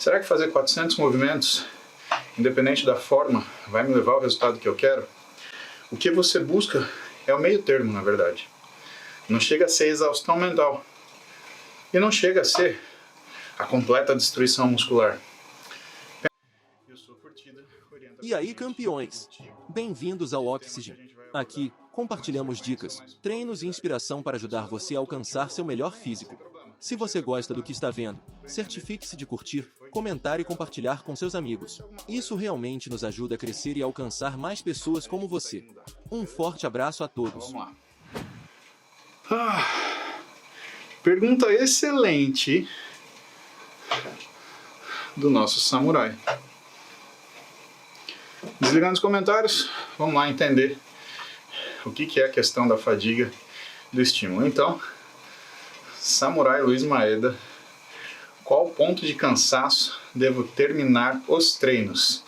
Será que fazer 400 movimentos, independente da forma, vai me levar ao resultado que eu quero? O que você busca é o meio termo, na verdade. Não chega a ser exaustão mental. E não chega a ser a completa destruição muscular. E aí, campeões? Bem-vindos ao Oxygen. Aqui, compartilhamos dicas, treinos e inspiração para ajudar você a alcançar seu melhor físico. Se você gosta do que está vendo, certifique-se de curtir, comentar e compartilhar com seus amigos. Isso realmente nos ajuda a crescer e alcançar mais pessoas como você. Um forte abraço a todos. Vamos lá. Pergunta excelente do nosso samurai. Desligando os comentários, vamos lá entender o que é a questão da fadiga do estímulo. Então, Samurai Luiz Maeda, qual ponto de cansaço devo terminar os treinos?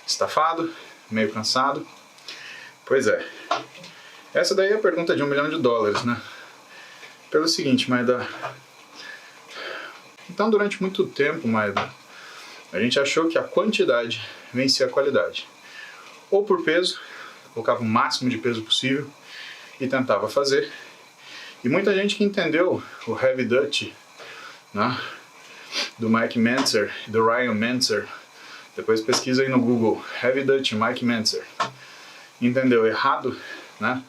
Estafado? Meio cansado? Pois é. Essa daí é a pergunta de $1 milhão, né? Pelo seguinte, Maeda. Então, durante muito tempo, Maeda, a gente achou que a quantidade vencia a qualidade. Ou por peso, colocava o máximo de peso possível e tentava fazer. E muita gente que entendeu o Heavy Dutch, né, do Mike Mentzer e do Ryan Mentzer, depois pesquisa aí no Google, Heavy Dutch, Mike Mentzer, entendeu errado, né?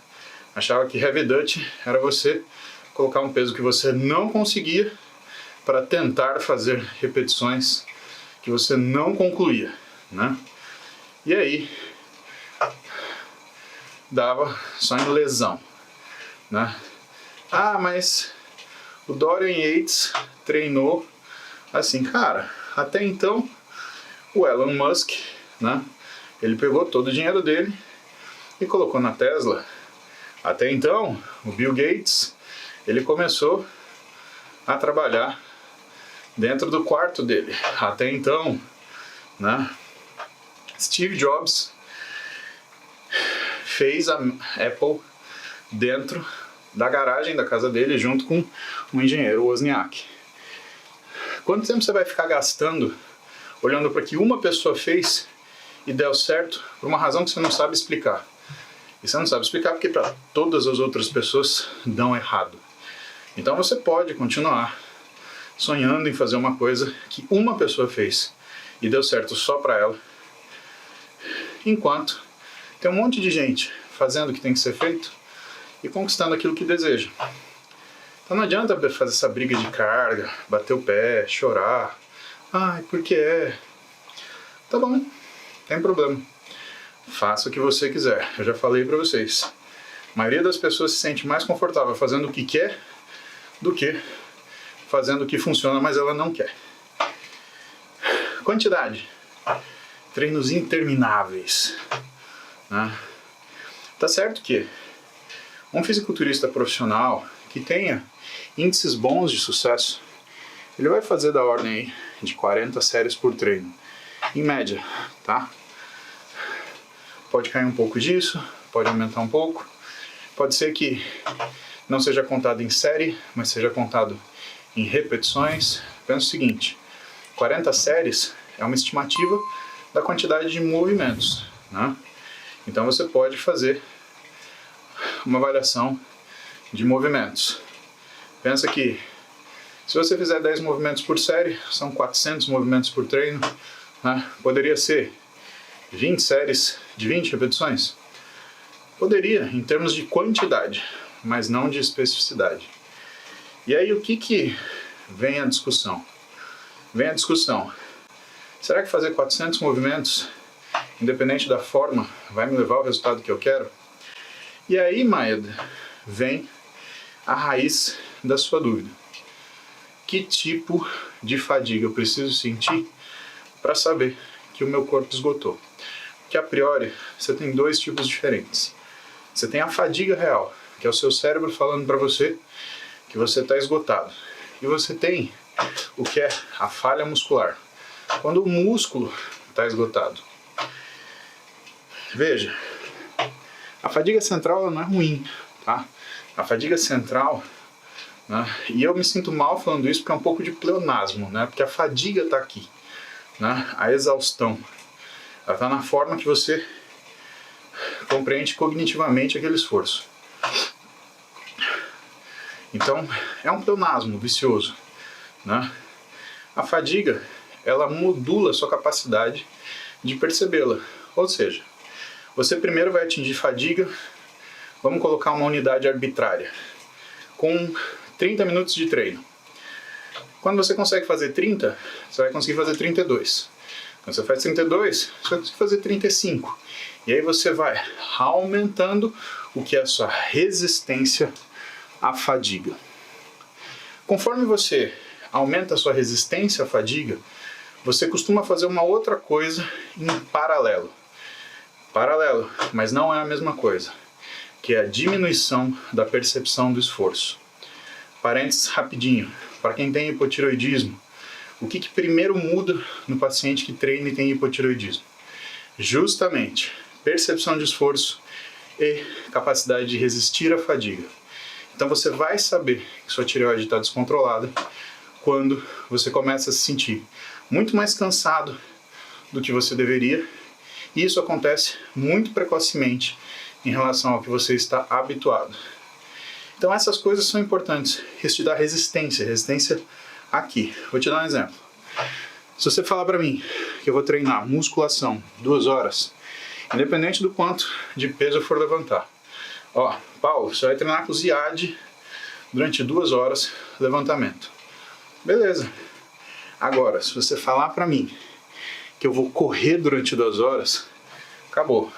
Achava que Heavy Dutch era você colocar um peso que você não conseguia para tentar fazer repetições que você não concluía, né? E aí dava só em lesão, né? Ah, mas o Dorian Yates treinou assim, cara. Até então, o Elon Musk, né? Ele pegou todo o dinheiro dele e colocou na Tesla. Até então, o Bill Gates, ele começou a trabalhar dentro do quarto dele. Até então, né? Steve Jobs fez a Apple dentro da garagem da casa dele, junto com o engenheiro Wozniak. Quanto tempo você vai ficar gastando olhando para que uma pessoa fez e deu certo por uma razão que você não sabe explicar? E você não sabe explicar porque para todas as outras pessoas dão errado. Então você pode continuar sonhando em fazer uma coisa que uma pessoa fez e deu certo só para ela, enquanto tem um monte de gente fazendo o que tem que ser feito e conquistando aquilo que deseja. Então não adianta fazer essa briga de carga, bater o pé, chorar. Ai, por que é? Tá bom, não tem problema. Faça o que você quiser. Eu já falei pra vocês. A maioria das pessoas se sente mais confortável fazendo o que quer do que fazendo o que funciona, mas ela não quer. Quantidade. Treinos intermináveis, né? Tá certo que um fisiculturista profissional que tenha índices bons de sucesso, ele vai fazer da ordem aí de 40 séries por treino, em média, tá? Pode cair um pouco disso, pode aumentar um pouco, pode ser que não seja contado em série, mas seja contado em repetições. Pensa o seguinte, 40 séries é uma estimativa da quantidade de movimentos, né? Então você pode fazer uma avaliação de movimentos. Pensa que se você fizer 10 movimentos por série, são 400 movimentos por treino, né? Poderia ser 20 séries de 20 repetições? Poderia, em termos de quantidade, mas não de especificidade. E aí o que vem a discussão? Vem a discussão, será que fazer 400 movimentos, independente da forma, vai me levar ao resultado que eu quero? E aí, Maeda, vem a raiz da sua dúvida. Que tipo de fadiga eu preciso sentir para saber que o meu corpo esgotou? Porque a priori, você tem dois tipos diferentes. Você tem a fadiga real, que é o seu cérebro falando para você que você está esgotado. E você tem o que é a falha muscular, quando o músculo está esgotado. Veja, a fadiga central ela não é ruim, tá? A fadiga central, né? E eu me sinto mal falando isso porque é um pouco de pleonasmo, né? Porque a fadiga está aqui. né? A exaustão. Ela está na forma que você compreende cognitivamente aquele esforço. Então, é um pleonasmo vicioso, né? A fadiga, ela modula a sua capacidade de percebê-la. Ou seja, você primeiro vai atingir fadiga, vamos colocar uma unidade arbitrária, com 30 minutos de treino. Quando você consegue fazer 30, você vai conseguir fazer 32. Quando você faz 32, você vai conseguir fazer 35. E aí você vai aumentando o que é a sua resistência à fadiga. Conforme você aumenta a sua resistência à fadiga, você costuma fazer uma outra coisa em paralelo. Paralelo, mas não é a mesma coisa, que é a diminuição da percepção do esforço. Parênteses rapidinho, para quem tem hipotireoidismo, o que primeiro muda no paciente que treina e tem hipotireoidismo? Justamente percepção de esforço e capacidade de resistir à fadiga. Então você vai saber que sua tireoide está descontrolada quando você começa a se sentir muito mais cansado do que você deveria, e isso acontece muito precocemente em relação ao que você está habituado. Então essas coisas são importantes. Isso te dá resistência aqui. Vou te dar um exemplo. Se você falar para mim que eu vou treinar musculação 2 horas, independente do quanto de peso eu for levantar. Ó, Paulo, você vai treinar com o Ziad durante 2 horas levantamento. Beleza. Agora, se você falar para mim que eu vou correr durante 2 horas, acabou.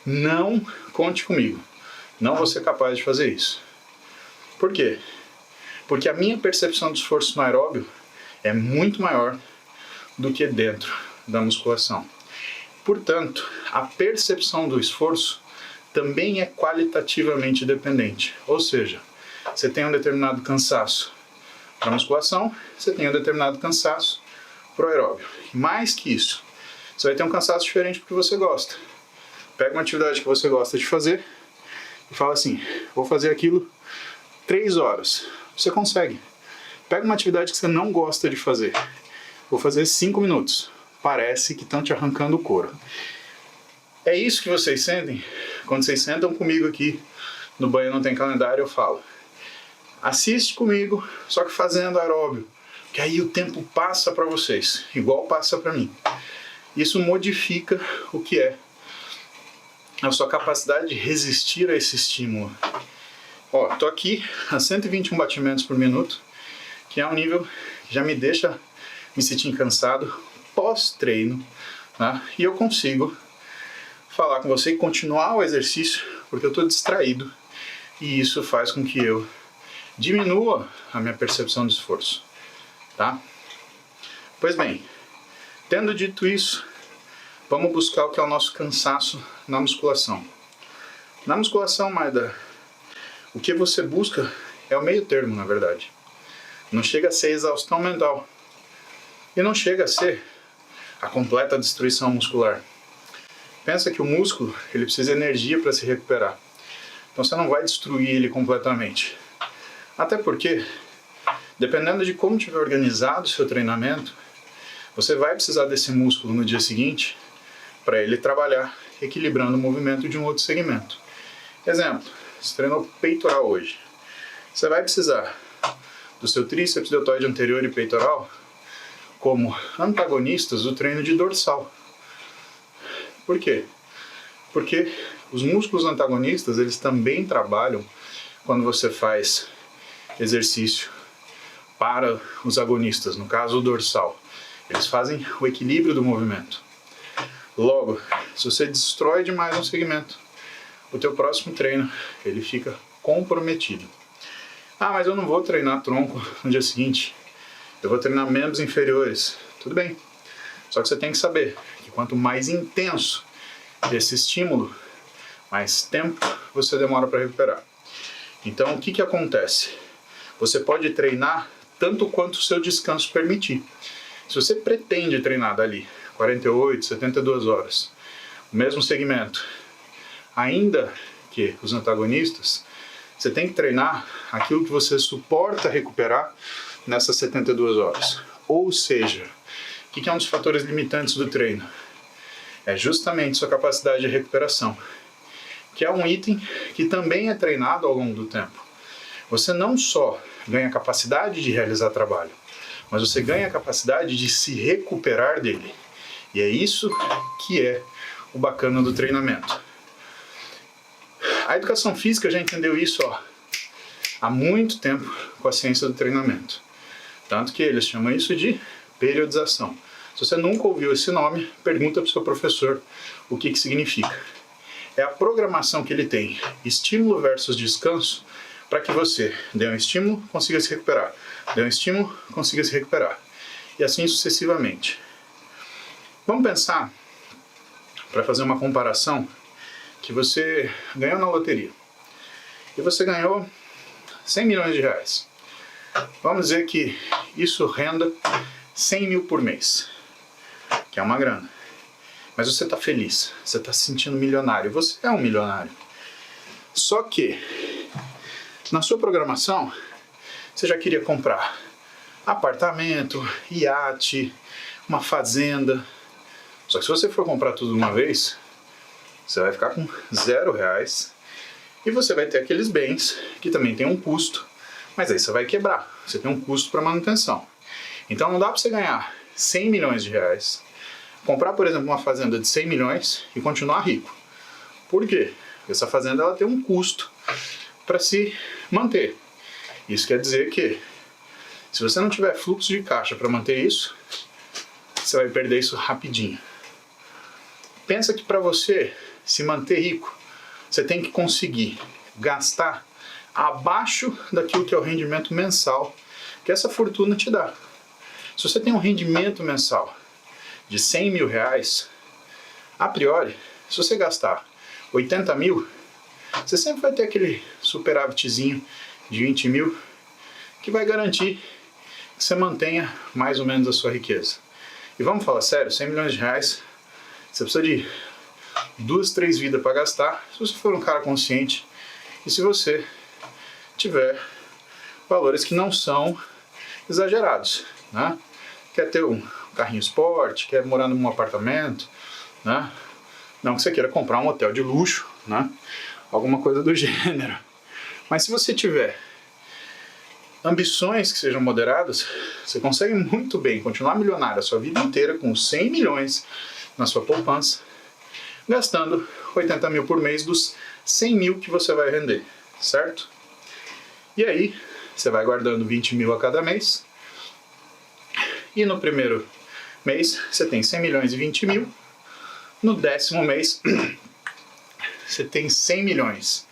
Não conte comigo. Não vou ser capaz de fazer isso. Por quê? Porque a minha percepção de esforço no aeróbio é muito maior do que dentro da musculação. Portanto, a percepção do esforço também é qualitativamente dependente. Ou seja, você tem um determinado cansaço para a musculação, você tem um determinado cansaço para o aeróbio. E mais que isso, você vai ter um cansaço diferente porque você gosta. Pega uma atividade que você gosta de fazer e fala assim, vou fazer aquilo 3 horas. Você consegue. Pega uma atividade que você não gosta de fazer. Vou fazer 5 minutos. Parece que estão te arrancando o couro. É isso que vocês sentem quando vocês sentam comigo aqui no Banho Não Tem Calendário. Eu falo, assiste comigo, só que fazendo aeróbio, que aí o tempo passa para vocês, igual passa para mim. Isso modifica o que é a sua capacidade de resistir a esse estímulo. Ó, tô aqui a 121 batimentos por minuto, que é um nível que já me deixa me sentir cansado pós-treino, né? E eu consigo falar com você e continuar o exercício porque eu estou distraído, e isso faz com que eu diminua a minha percepção de esforço, tá? Pois bem, tendo dito isso, vamos buscar o que é o nosso cansaço na musculação. Na musculação, Maida, o que você busca é o meio termo, na verdade. Não chega a ser exaustão mental. E não chega a ser a completa destruição muscular. Pensa que o músculo ele precisa de energia para se recuperar. Então você não vai destruir ele completamente. Até porque, dependendo de como tiver organizado o seu treinamento, você vai precisar desse músculo no dia seguinte para ele trabalhar equilibrando o movimento de um outro segmento. Exemplo, você treinou peitoral hoje. Você vai precisar do seu tríceps, deltoide anterior e peitoral como antagonistas do treino de dorsal. Por quê? Porque os músculos antagonistas, eles também trabalham quando você faz exercício para os agonistas, no caso o dorsal. Eles fazem o equilíbrio do movimento. Logo, se você destrói demais um segmento, o teu próximo treino ele fica comprometido. Ah, mas eu não vou treinar tronco no dia seguinte. Eu vou treinar membros inferiores. Tudo bem. Só que você tem que saber que quanto mais intenso esse estímulo, mais tempo você demora para recuperar. Então, o que acontece? Você pode treinar tanto quanto o seu descanso permitir. Se você pretende treinar dali 48, 72 horas, o mesmo segmento, ainda que os antagonistas, você tem que treinar aquilo que você suporta recuperar nessas 72 horas. Ou seja, que é um dos fatores limitantes do treino? É justamente sua capacidade de recuperação, que é um item que também é treinado ao longo do tempo. Você não só ganha capacidade de realizar trabalho, mas você ganha a capacidade de se recuperar dele. E é isso que é o bacana do treinamento. A educação física já entendeu isso há muito tempo com a ciência do treinamento. Tanto que eles chamam isso de periodização. Se você nunca ouviu esse nome, pergunta para o seu professor o que significa. É a programação que ele tem, estímulo versus descanso, para que você dê um estímulo, consiga se recuperar. Dê um estímulo, consiga se recuperar. E assim sucessivamente. Vamos pensar, para fazer uma comparação, que você ganhou na loteria. E você ganhou 100 milhões de reais. Vamos dizer que isso renda 100 mil por mês, que é uma grana. Mas você está feliz, você está se sentindo milionário. Você é um milionário. Só que, na sua programação, você já queria comprar apartamento, iate, uma fazenda. Só que se você for comprar tudo de uma vez, você vai ficar com R$0 e você vai ter aqueles bens que também tem um custo, mas aí você vai quebrar. Você tem um custo para manutenção. Então não dá para você ganhar 100 milhões de reais, comprar, por exemplo, uma fazenda de 100 milhões e continuar rico. Por quê? Porque essa fazenda ela tem um custo para se manter. Isso quer dizer que, se você não tiver fluxo de caixa para manter isso, você vai perder isso rapidinho. Pensa que para você se manter rico, você tem que conseguir gastar abaixo daquilo que é o rendimento mensal que essa fortuna te dá. Se você tem um rendimento mensal de 100 mil reais, a priori, se você gastar 80 mil, você sempre vai ter aquele superávitzinho de 20 mil que vai garantir que você mantenha mais ou menos a sua riqueza. E vamos falar sério, 100 milhões de reais, você precisa de 2, 3 vidas para gastar, se você for um cara consciente e se você tiver valores que não são exagerados, né? Quer ter um carrinho esporte, quer morar num apartamento, né? Não que você queira comprar um hotel de luxo, né? Alguma coisa do gênero. Mas se você tiver ambições que sejam moderadas, você consegue muito bem continuar milionário a sua vida inteira com 100 milhões na sua poupança, gastando 80 mil por mês dos 100 mil que você vai render, certo? E aí, você vai guardando 20 mil a cada mês, e no primeiro mês você tem 100 milhões e 20 mil, no 10º mês você tem 100 milhões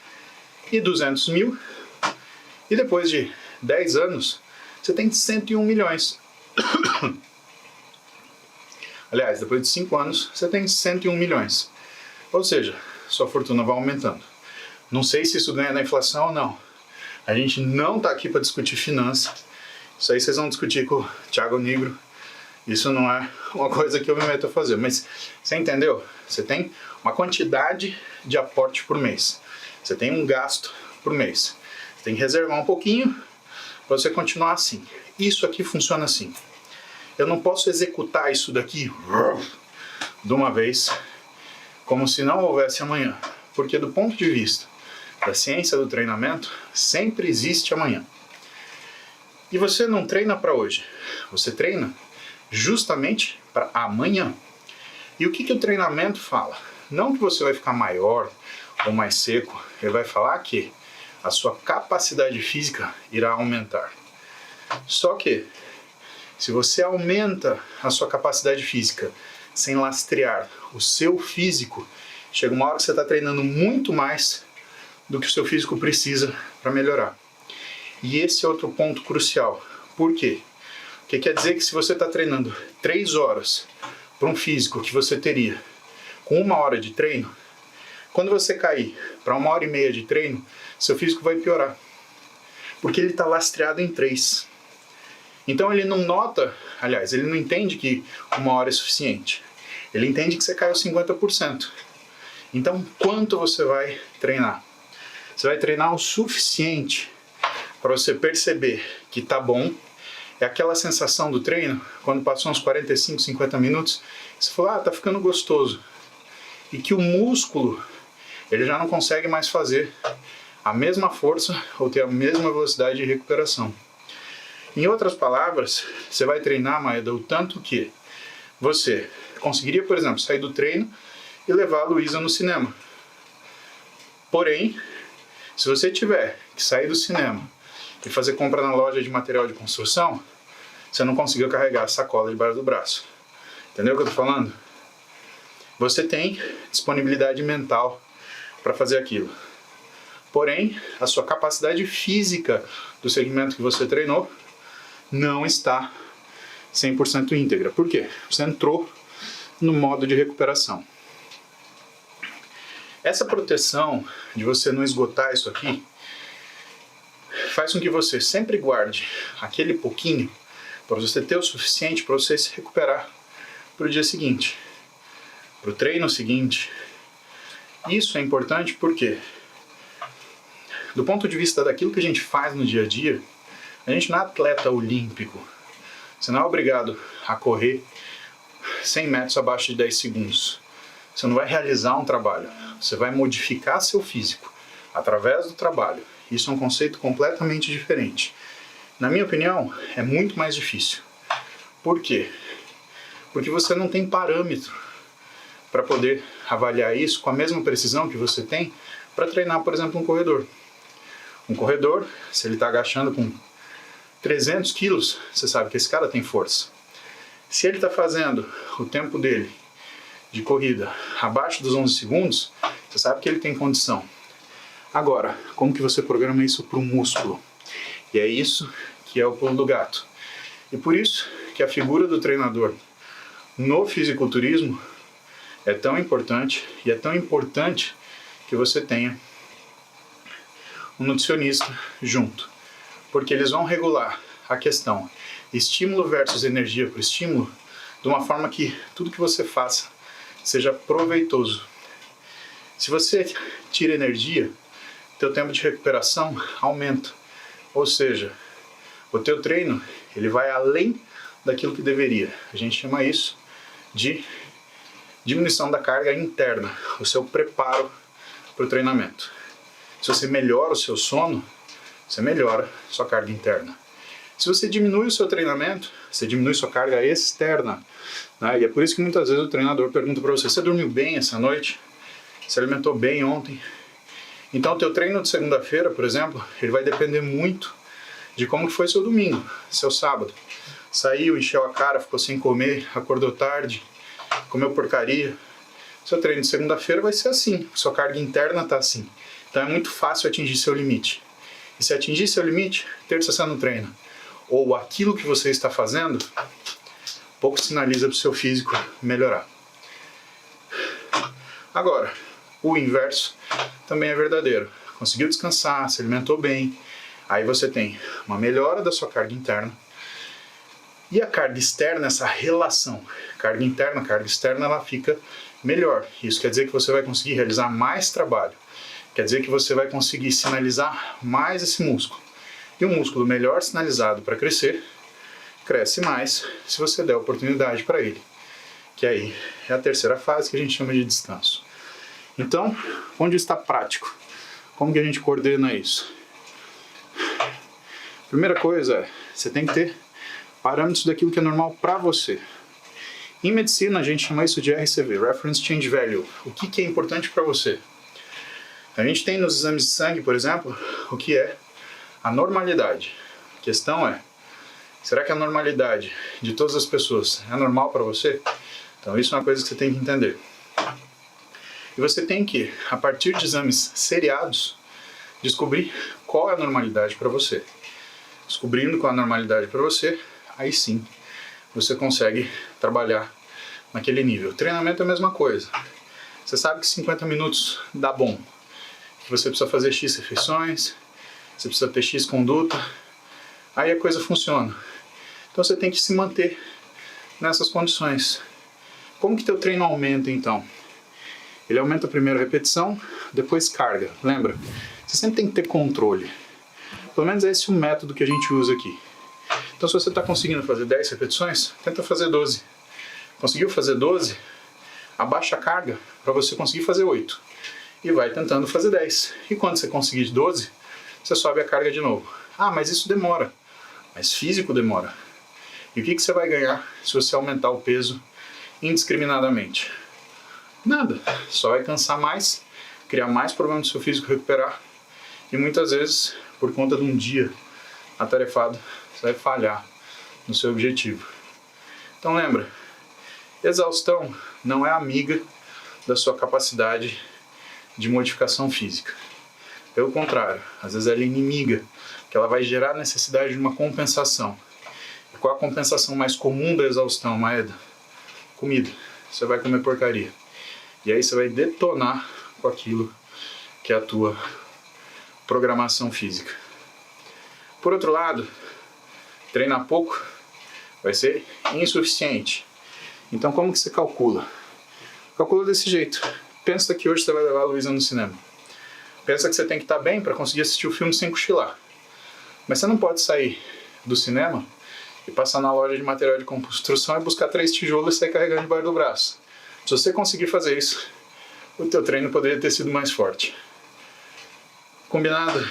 e 200 mil, e depois de 10 anos você tem 101 milhões. Aliás, depois de 5 anos você tem 101 milhões. Ou seja, sua fortuna vai aumentando. Não sei se isso ganha na inflação ou não. A gente não está aqui para discutir finanças. Isso aí vocês vão discutir com o Thiago Negro. Isso não é uma coisa que eu me meto a fazer. Mas você entendeu? Você tem uma quantidade de aporte por mês. Você tem um gasto por mês. Você tem que reservar um pouquinho para você continuar assim. Isso aqui funciona assim. Eu não posso executar isso daqui de uma vez, como se não houvesse amanhã. Porque do ponto de vista da ciência do treinamento, sempre existe amanhã. E você não treina para hoje, você treina justamente para amanhã. E o que o treinamento fala? Não que você vai ficar maior ou mais seco, ele vai falar que a sua capacidade física irá aumentar. Só que, se você aumenta a sua capacidade física sem lastrear o seu físico, chega uma hora que você está treinando muito mais do que o seu físico precisa para melhorar. E esse é outro ponto crucial. Por quê? Porque quer dizer que se você está treinando 3 horas para um físico que você teria com 1 hora de treino, quando você cair para 1h30 de treino, seu físico vai piorar. Porque ele está lastreado em 3. Então ele não nota, aliás, ele não entende que 1 hora é suficiente. Ele entende que você caiu 50%. Então, quanto você vai treinar? Você vai treinar o suficiente para você perceber que tá bom É aquela sensação do treino, quando passou uns 45, 50 minutos, você fala, tá ficando gostoso. E que o músculo, ele já não consegue mais fazer a mesma força ou ter a mesma velocidade de recuperação. Em outras palavras, você vai treinar, Maeda, o tanto que você conseguiria, por exemplo, sair do treino e levar a Luísa no cinema. Porém, se você tiver que sair do cinema e fazer compra na loja de material de construção, você não conseguiu carregar a sacola debaixo do braço. Entendeu o que eu estou falando? Você tem disponibilidade mental para fazer aquilo. Porém, a sua capacidade física do segmento que você treinou não está 100% íntegra. Por quê? Você entrou no modo de recuperação. Essa proteção de você não esgotar isso aqui faz com que você sempre guarde aquele pouquinho para você ter o suficiente para você se recuperar para o dia seguinte, para o treino seguinte. Isso é importante porque, do ponto de vista daquilo que a gente faz no dia a dia, a gente não é atleta olímpico. Você não é obrigado a correr 100 metros abaixo de 10 segundos. Você não vai realizar um trabalho. Você vai modificar seu físico através do trabalho. Isso é um conceito completamente diferente. Na minha opinião, é muito mais difícil. Por quê? Porque você não tem parâmetro para poder avaliar isso com a mesma precisão que você tem para treinar, por exemplo, um corredor. Um corredor, se ele está agachando com 300 quilos, você sabe que esse cara tem força. Se ele está fazendo o tempo dele de corrida abaixo dos 11 segundos, você sabe que ele tem condição. Agora, como que você programa isso para o músculo? E é isso que é o pulo do gato. E por isso que a figura do treinador no fisiculturismo é tão importante, e é tão importante que você tenha um nutricionista junto. Porque eles vão regular a questão estímulo versus energia por estímulo de uma forma que tudo que você faça seja proveitoso. Se você tira energia, teu tempo de recuperação aumenta. Ou seja, o teu treino ele vai além daquilo que deveria. A gente chama isso de diminuição da carga interna, o seu preparo para o treinamento. Se você melhora o seu sono, você melhora sua carga interna. Se você diminui o seu treinamento, você diminui sua carga externa. Né? E é por isso que muitas vezes o treinador pergunta para você, você dormiu bem essa noite? Se alimentou bem ontem? Então o teu treino de segunda-feira, por exemplo, ele vai depender muito de como foi seu domingo, seu sábado. Saiu, encheu a cara, ficou sem comer, acordou tarde, comeu porcaria. Seu treino de segunda-feira vai ser assim, sua carga interna está assim. Então é muito fácil atingir seu limite. E se atingir seu limite, terça você não treina. Ou aquilo que você está fazendo, pouco sinaliza para o seu físico melhorar. Agora, o inverso também é verdadeiro. Conseguiu descansar, se alimentou bem, aí você tem uma melhora da sua carga interna. E a carga externa, essa relação carga interna, carga externa, ela fica melhor. Isso quer dizer que você vai conseguir realizar mais trabalho. Quer dizer que você vai conseguir sinalizar mais esse músculo. E um músculo melhor sinalizado para crescer, cresce mais se você der oportunidade para ele. Que aí é a terceira fase que a gente chama de descanso. Então, onde está prático? Como que a gente coordena isso? Primeira coisa é, você tem que ter parâmetros daquilo que é normal para você. Em medicina, a gente chama isso de RCV, Reference Change Value. O que é importante para você? A gente tem nos exames de sangue, por exemplo, o que é a normalidade. A questão é, será que a normalidade de todas as pessoas é normal para você? Então isso é uma coisa que você tem que entender. E você tem que, a partir de exames seriados, descobrir qual é a normalidade para você. Descobrindo qual é a normalidade para você, aí sim você consegue trabalhar naquele nível. Treinamento é a mesma coisa. Você sabe que 50 minutos dá bom. Que você precisa fazer X refeições, você precisa ter X conduta, aí a coisa funciona. Então você tem que se manter nessas condições. Como que teu treino aumenta então? Ele aumenta a primeira repetição, depois carga. Lembra? Você sempre tem que ter controle. Pelo menos é esse o método que a gente usa aqui. Então se você está conseguindo fazer 10 repetições, tenta fazer 12. Conseguiu fazer 12? Abaixa a carga para você conseguir fazer 8. E vai tentando fazer 10. E quando você conseguir 12, você sobe a carga de novo. Ah, mas isso demora. Mas físico demora. E o que você vai ganhar se você aumentar o peso indiscriminadamente? Nada. Só vai cansar mais, criar mais problemas no seu físico recuperar. E muitas vezes, por conta de um dia atarefado, você vai falhar no seu objetivo. Então lembra, exaustão não é amiga da sua capacidade de modificação física. Pelo contrário, às vezes ela é inimiga, que ela vai gerar a necessidade de uma compensação. E qual a compensação mais comum da exaustão, Maeda? Comida. Você vai comer porcaria. E aí você vai detonar com aquilo que é a tua programação física. Por outro lado, treinar pouco vai ser insuficiente. Então como que você calcula? Calcula desse jeito. Pensa que hoje você vai levar a Luísa no cinema. Pensa que você tem que estar bem para conseguir assistir o filme sem cochilar. Mas você não pode sair do cinema e passar na loja de material de construção e buscar 3 tijolos e sair carregando debaixo do braço. Se você conseguir fazer isso, o teu treino poderia ter sido mais forte. Combinado?